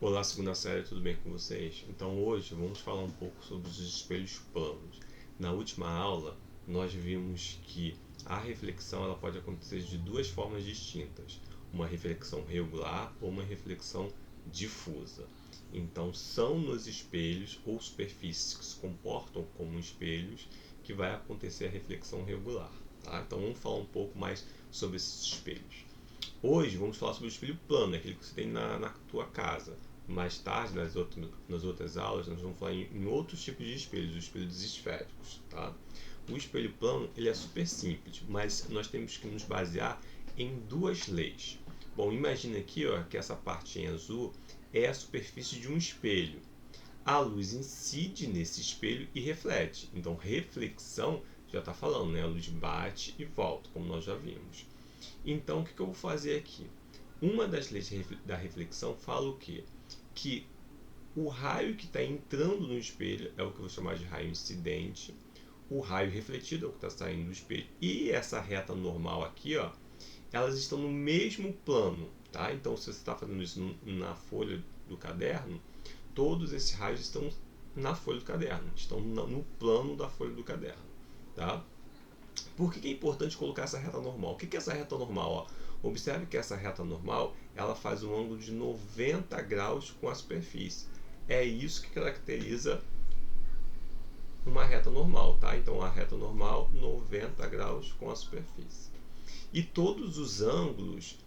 Olá, segunda série, tudo bem com vocês? Então hoje vamos falar um pouco sobre os espelhos planos. Na última aula nós vimos que a reflexão ela pode acontecer de duas formas distintas, uma reflexão regular ou uma reflexão difusa. Então são nos espelhos ou superfícies que se comportam como espelhos que vai acontecer a reflexão regular. Tá? Então vamos falar um pouco mais sobre esses espelhos. Hoje vamos falar sobre o espelho plano, aquele que você tem na tua casa. Mais tarde, nas outras aulas, nós vamos falar em outros tipos de espelhos, os espelhos esféricos. Tá? O espelho plano ele é super simples, mas nós temos que nos basear em duas leis. Bom, imagina aqui que essa parte em azul é a superfície de um espelho. A luz incide nesse espelho e reflete. Então, reflexão já está falando, né? A luz bate e volta, como nós já vimos. Então, o que eu vou fazer aqui? Uma das leis da reflexão fala o quê? Que o raio que está entrando no espelho é o que eu vou chamar de raio incidente, o raio refletido é o que está saindo do espelho, e essa reta normal aqui, elas estão no mesmo plano. Tá? Então, se você está fazendo isso na folha do caderno, todos esses raios estão na folha do caderno, estão no plano da folha do caderno. Tá? Por que é importante colocar essa reta normal? O que é essa reta normal? Observe que essa reta normal ela faz um ângulo de 90 graus com a superfície. É isso que caracteriza uma reta normal. Tá? Então, a reta normal, 90 graus com a superfície. E todos os ângulos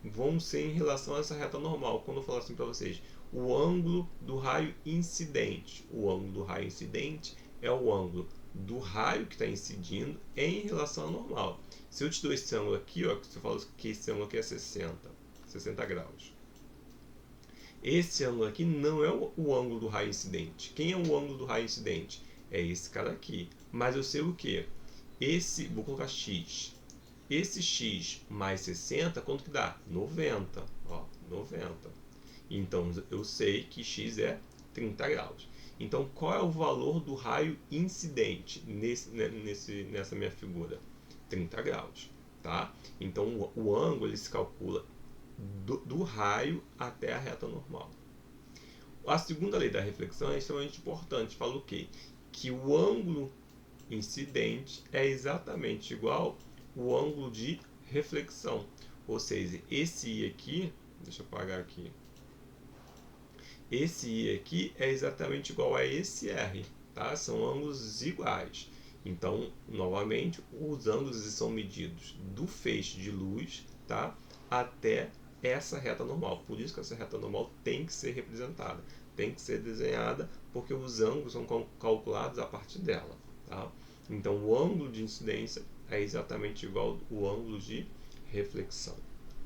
vão ser em relação a essa reta normal. Quando eu falar assim para vocês, o ângulo do raio incidente. O ângulo do raio incidente é o ângulo do raio que está incidindo em relação ao normal. Se eu te dou esse ângulo aqui, você fala que esse ângulo aqui é 60 graus. Esse ângulo aqui não é o ângulo do raio incidente. Quem é o ângulo do raio incidente? É esse cara aqui. Mas eu sei o que? Vou colocar x. Esse x mais 60, quanto que dá? 90. 90. Então, eu sei que x é 30 graus. Então, qual é o valor do raio incidente nessa minha figura? 30 graus. Tá? Então, o ângulo ele se calcula do raio até a reta normal. A segunda lei da reflexão é extremamente importante. Fala o quê? Que o ângulo incidente é exatamente igual o ângulo de reflexão. Ou seja, esse I aqui, deixa eu apagar aqui. Esse I aqui é exatamente igual a esse R, tá? São ângulos iguais. Então, novamente, os ângulos são medidos do feixe de luz, tá? Até essa reta normal. Por isso que essa reta normal tem que ser representada, tem que ser desenhada, porque os ângulos são calculados a partir dela, tá? Então, o ângulo de incidência é exatamente igual ao ângulo de reflexão.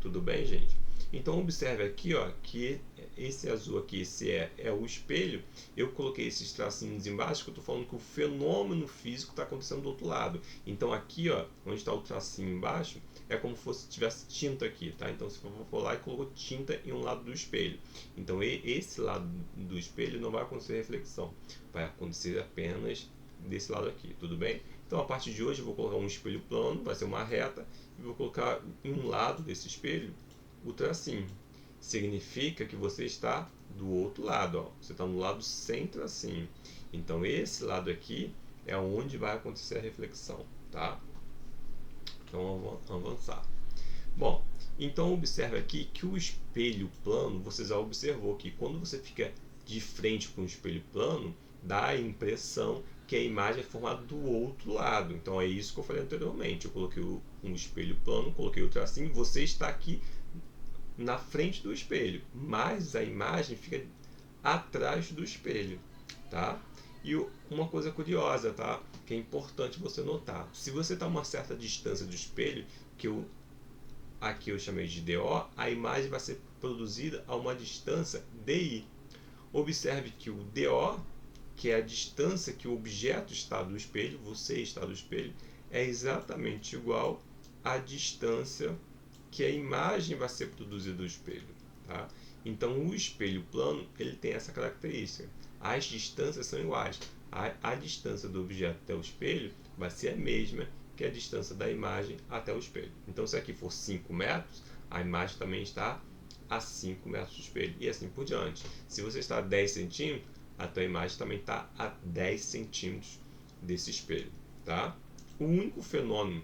Tudo bem, gente? Então, observe aqui que esse azul aqui, esse é o espelho. Eu coloquei esses tracinhos embaixo, que eu estou falando que o fenômeno físico está acontecendo do outro lado. Então, aqui, onde está o tracinho embaixo, é como se tivesse tinta aqui, tá? Então, você for lá e colocou tinta em um lado do espelho. Então, esse lado do espelho não vai acontecer reflexão. Vai acontecer apenas desse lado aqui, tudo bem? Então, a partir de hoje, eu vou colocar um espelho plano, vai ser uma reta, e vou colocar em um lado desse espelho o tracinho. Significa que você está do outro lado, você está no lado sem tracinho. Então, esse lado aqui é onde vai acontecer a reflexão, tá? Então, vamos avançar. Bom, então observe aqui que o espelho plano, você já observou que quando você fica de frente para um espelho plano, dá a impressão que a imagem é formada do outro lado. Então é isso que eu falei anteriormente. Eu coloquei um espelho plano, coloquei o tracinho, você está aqui na frente do espelho, mas a imagem fica atrás do espelho, tá? E uma coisa curiosa, tá? Que é importante você notar. Se você está a uma certa distância do espelho, que aqui eu chamei de DO, a imagem vai ser produzida a uma distância DI. Observe que o DO, que é a distância que o objeto está do espelho, você está do espelho, é exatamente igual à distância que a imagem vai ser produzida do espelho. Tá? Então, o espelho plano ele tem essa característica. As distâncias são iguais. A distância do objeto até o espelho vai ser a mesma que a distância da imagem até o espelho. Então, se aqui for 5 metros, a imagem também está a 5 metros do espelho, e assim por diante. Se você está a 10 centímetros, a tua imagem também está a 10 centímetros desse espelho, tá? O único fenômeno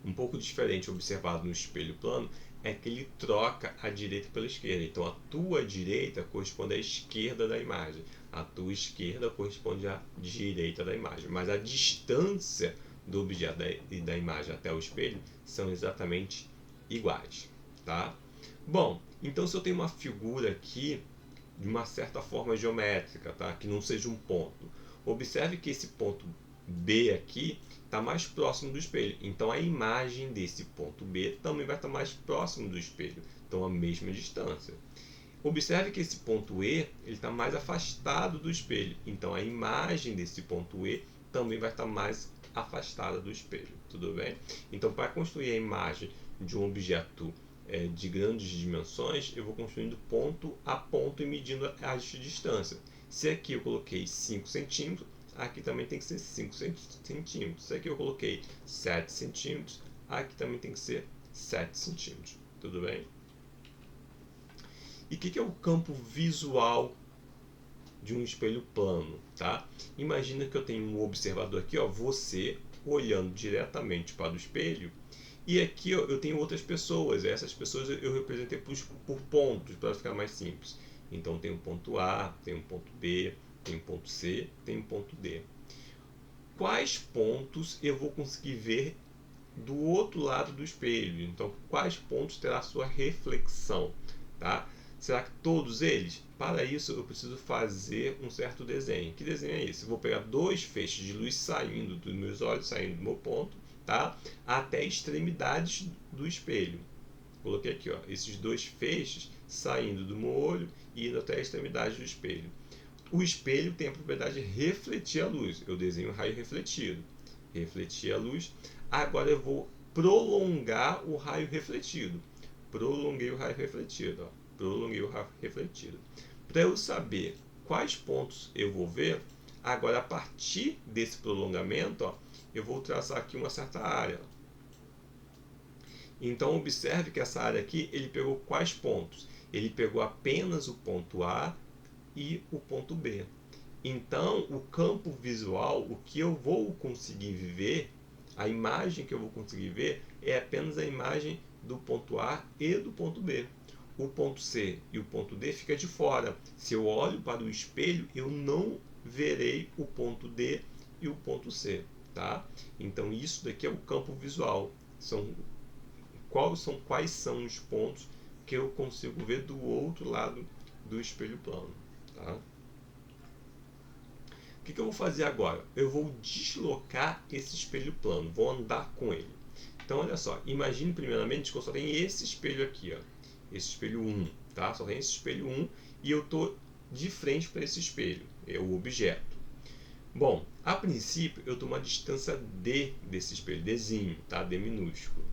um pouco diferente observado no espelho plano é que ele troca a direita pela esquerda. Então a tua direita corresponde à esquerda da imagem, a tua esquerda corresponde à direita da imagem, mas a distância do objeto e da imagem até o espelho são exatamente iguais, tá? Bom, então se eu tenho uma figura aqui de uma certa forma geométrica, tá? Que não seja um ponto, observe que esse ponto B aqui está mais próximo do espelho, então a imagem desse ponto B também vai estar mais próximo do espelho, então a mesma distância. Observe que esse ponto E está mais afastado do espelho, então a imagem desse ponto E também vai estar mais afastada do espelho, tudo bem? Então, para construir a imagem de um objeto de grandes dimensões, eu vou construindo ponto a ponto e medindo a distância. Se aqui eu coloquei 5 centímetros, aqui também tem que ser 5 centímetros. Se aqui eu coloquei 7 centímetros, aqui também tem que ser 7 centímetros, tudo bem? E o que é o campo visual de um espelho plano, tá? Imagina que eu tenho um observador aqui, ó, você olhando diretamente para o espelho, e aqui ó, eu tenho outras pessoas. Essas pessoas eu representei por pontos para ficar mais simples. Então tem um ponto A, tem um ponto B, tem um ponto C, tem um ponto D. Quais pontos eu vou conseguir ver do outro lado do espelho? Então quais pontos terá a sua reflexão, tá? Será que todos eles? Para isso eu preciso fazer um certo desenho. Que desenho é esse? Eu vou pegar dois feixes de luz saindo dos meus olhos, saindo do meu ponto, tá? Até extremidades do espelho. Coloquei aqui, ó, esses dois feixes saindo do meu olho e indo até a extremidade do espelho. O espelho tem a propriedade de refletir a luz. Eu desenho um raio refletido. Refletir a luz. Agora eu vou prolongar o raio refletido. Prolonguei o raio refletido, ó. Prolonguei o raio refletido. Para eu saber quais pontos eu vou ver, agora a partir desse prolongamento, ó, eu vou traçar aqui uma certa área. Então observe que essa área aqui, ele pegou quais pontos? Ele pegou apenas o ponto A e o ponto B. Então o campo visual, o que eu vou conseguir ver, a imagem que eu vou conseguir ver é apenas a imagem do ponto A e do ponto B. O ponto C e o ponto D fica de fora. Se eu olho para o espelho, eu não verei o ponto D e o ponto C, tá? Então isso daqui é o campo visual. Quais são os pontos que eu consigo ver do outro lado do espelho plano, tá? O que eu vou fazer agora? Eu vou deslocar esse espelho plano, vou andar com ele. Então olha só, imagine primeiramente que eu só tenho esse espelho aqui, ó. Esse espelho 1, tá? Só tem esse espelho 1 e eu estou de frente para esse espelho, é o objeto. Bom, a princípio eu estou uma distância D desse espelho, Dzinho, tá? D minúsculo.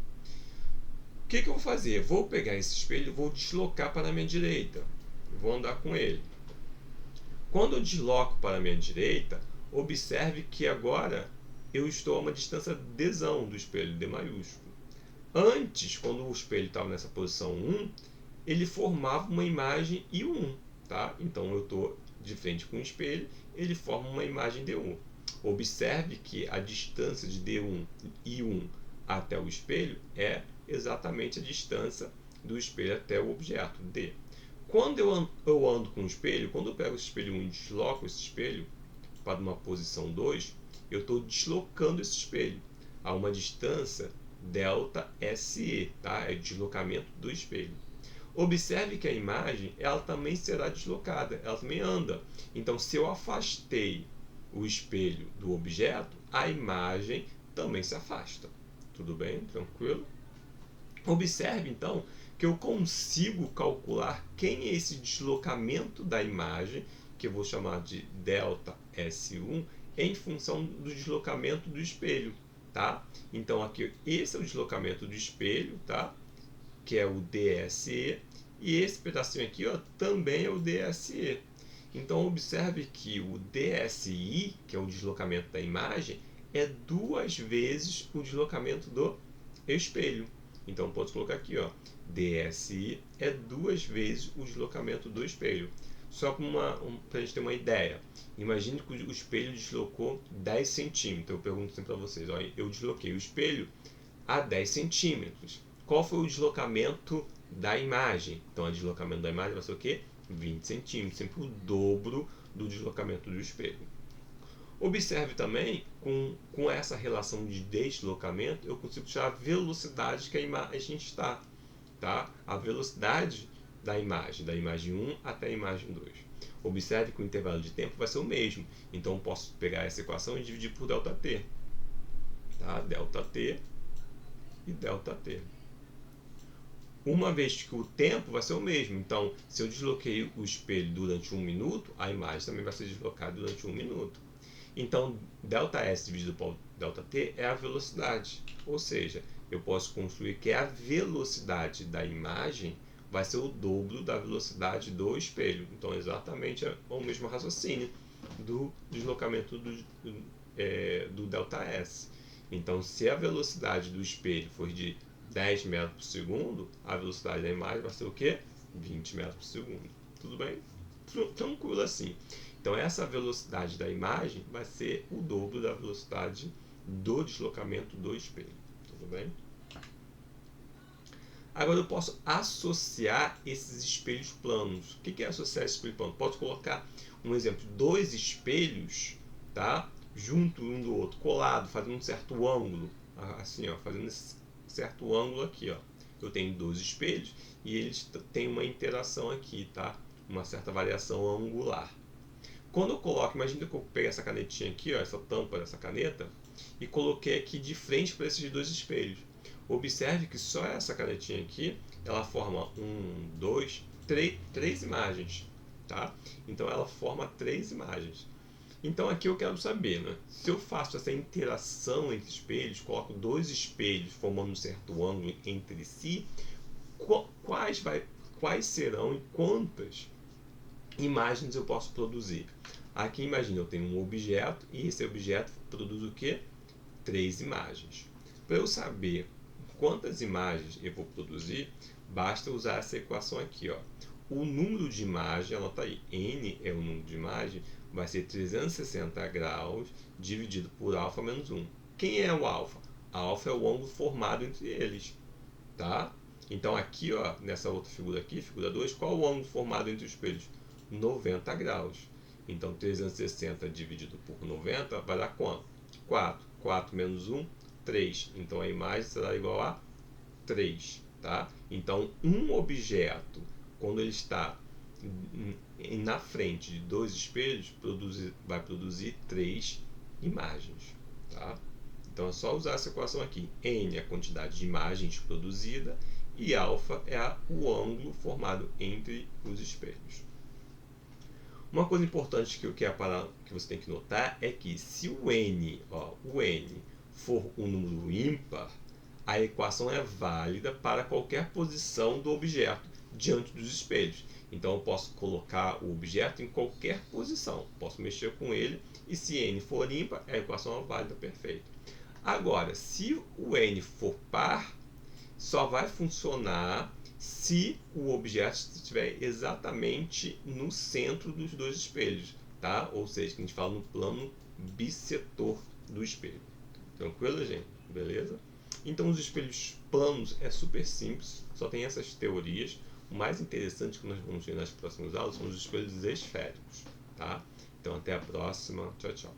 O que eu vou fazer? Vou pegar esse espelho e vou deslocar para a minha direita. Vou andar com ele. Quando eu desloco para a minha direita, observe que agora eu estou a uma distância Dzão do espelho, D maiúsculo. Antes, quando o espelho estava nessa posição 1, ele formava uma imagem I1, tá? Então eu estou de frente com o espelho, ele forma uma imagem D1. Observe que a distância de D1 e I1 até o espelho é exatamente a distância do espelho até o objeto, D. Quando eu ando com o espelho, quando eu pego esse espelho 1 e desloco esse espelho para uma posição 2, eu estou deslocando esse espelho a uma distância delta SE, tá? É o deslocamento do espelho. Observe que a imagem ela também será deslocada, ela também anda. Então, se eu afastei o espelho do objeto, a imagem também se afasta. Tudo bem? Tranquilo? Observe, então, que eu consigo calcular quem é esse deslocamento da imagem, que eu vou chamar de delta S1, em função do deslocamento do espelho, tá? Então, aqui, esse é o deslocamento do espelho, tá? Que é o DSE, e esse pedacinho aqui, ó, também é o DSE. Então, observe que o DSI, que é o deslocamento da imagem, é 2 vezes o deslocamento do espelho. Então, posso colocar aqui, ó, DSI é 2 vezes o deslocamento do espelho. Só para a gente ter uma ideia, imagine que o espelho deslocou 10 centímetros. Eu pergunto sempre para vocês, ó, eu desloquei o espelho a 10 centímetros. Qual foi o deslocamento da imagem? Então, o deslocamento da imagem vai ser o quê? 20 centímetros, sempre o dobro do deslocamento do espelho. Observe também, com essa relação de deslocamento, eu consigo tirar a velocidade que a imagem está. Tá? A velocidade da imagem 1 até a imagem 2. Observe que o intervalo de tempo vai ser o mesmo. Então, eu posso pegar essa equação e dividir por ΔT. Tá? ΔT e ΔT. Uma vez que o tempo vai ser o mesmo. Então, se eu desloquei o espelho durante 1 minuto, a imagem também vai ser deslocada durante 1 minuto. Então, ΔS dividido por ΔT é a velocidade. Ou seja, eu posso construir que a velocidade da imagem vai ser o dobro da velocidade do espelho. Então, exatamente o mesmo raciocínio do deslocamento do ΔS. Então, se a velocidade do espelho for de 10 metros por segundo, a velocidade da imagem vai ser o quê? 20 metros por segundo. Tudo bem? Tranquilo assim. Então, essa velocidade da imagem vai ser o dobro da velocidade do deslocamento do espelho. Tudo bem? Agora, eu posso associar esses espelhos planos. O que é associar esse espelho plano? Posso colocar um exemplo, 2 espelhos, tá? Junto um do outro, colado, fazendo um certo ângulo. Assim, ó, fazendo esse certo ângulo aqui, ó. Eu tenho 2 espelhos e eles têm uma interação aqui, tá? Uma certa variação angular. Quando eu coloco, imagina que eu peguei essa canetinha aqui, ó, essa tampa dessa caneta, e coloquei aqui de frente para esses 2 espelhos. Observe que só essa canetinha aqui, ela forma 3 imagens, tá? Então ela forma 3 imagens. Então aqui eu quero saber, né? Se eu faço essa interação entre espelhos, coloco 2 espelhos formando um certo ângulo entre si, quais serão e quantas imagens eu posso produzir? Aqui imagina, eu tenho um objeto e esse objeto produz o quê? 3 imagens. Para eu saber quantas imagens eu vou produzir, basta usar essa equação aqui, ó. O número de imagem, anota aí, n é o número de imagem, vai ser 360 graus dividido por alfa menos 1. Quem é o alfa? Alfa é o ângulo formado entre eles, tá? Então aqui, ó, nessa outra figura aqui, figura 2, qual o ângulo formado entre os espelhos? 90 graus. Então 360 dividido por 90 vai dar quanto? 4. 4 menos 1, 3. Então a imagem será igual a 3, tá? Então um objeto, quando ele está na frente de 2 espelhos, vai produzir 3 imagens, tá? Então é só usar essa equação aqui. N é a quantidade de imagens produzida e alfa é o ângulo formado entre os espelhos. Uma coisa importante que você tem que notar é que se o n for um número ímpar, a equação é válida para qualquer posição do objeto diante dos espelhos. Então eu posso colocar o objeto em qualquer posição, posso mexer com ele, e se n for ímpar, a equação é válida, perfeito. Agora, se o n for par, só vai funcionar se o objeto estiver exatamente no centro dos 2 espelhos, tá? Ou seja, que a gente fala no plano bissetor do espelho. Tranquilo, gente? Beleza? Então, os espelhos planos é super simples, só tem essas teorias. O mais interessante que nós vamos ver nas próximas aulas são os espelhos esféricos, tá? Então, até a próxima. Tchau, tchau.